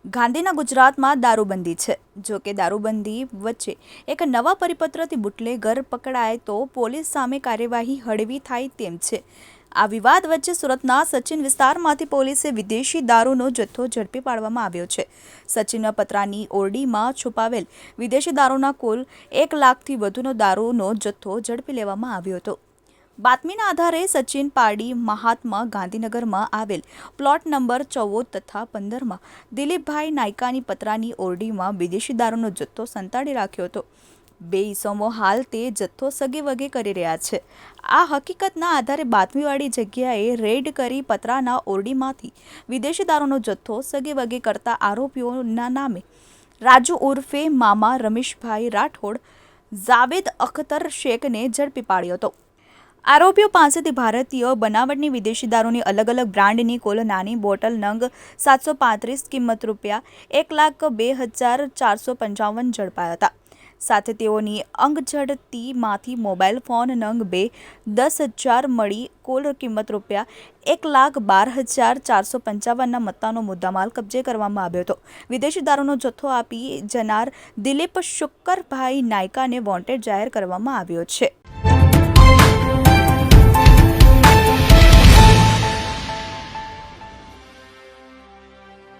ગાંધીના ગુજરાતમાં દારૂબંધી છે। જો કે દારૂબંધી વચ્ચે એક નવા પરિપત્રથી બુટલેગર પકડાય તો પોલીસ સામે કાર્યવાહી હળવી થાય તેમ છે। આ વિવાદ વચ્ચે સુરતના સચિન વિસ્તારમાંથી પોલીસે વિદેશી દારૂનો જથ્થો ઝડપી પાડવામાં આવ્યો છે। સચિન પત્રાની ઓરડીમાં છુપાવેલ વિદેશી દારૂના કુલ 1 લાખથી વધુનો દારૂનો જથ્થો ઝડપી લેવામાં આવ્યો હતો। બાતમીના આધારે સચિન પારડી મહાત્મા ગાંધીનગરમાં આવેલ પ્લોટ નંબર 14 તથા 15માં દિલીપભાઈ નાયકાની પતરાની ઓરડીમાં વિદેશી દારૂનો જથ્થો સંતાડી રાખ્યો હતો। બે ઈસમો હાલ તે જથ્થો સગેવગે કરી રહ્યા છે। આ હકીકતના આધારે બાતમીવાળી જગ્યાએ રેડ કરી પતરાના ઓરડીમાંથી વિદેશી દારૂનો જથ્થો સગેવગે કરતા આરોપીઓના નામે રાજુ ઉર્ફે મામા રમેશભાઈ રાઠોડ, જાવેદ અખ્તર શેખને ઝડપી પાડ્યો હતો। આરોપીઓ પાસેથી ભારતીય બનાવટની વિદેશી દારૂની અલગ અલગ બ્રાન્ડની કુલ નાની બોટલ નંગ 735 કિંમત ₹1,02,455 ઝડપાયા હતા। સાથે તેઓની અંગઝડતીમાંથી મોબાઈલ ફોન નંગ 10,000 મળી કુલ કિંમત ₹1,12,455ના મત્તાનો મુદ્દામાલ કબજે કરવામાં આવ્યો હતો। વિદેશી દારૂનો જથ્થો આપી જનાર દિલીપ શુક્કરભાઈ નાયકાને વોન્ટેડ જાહેર કરવામાં આવ્યો છે।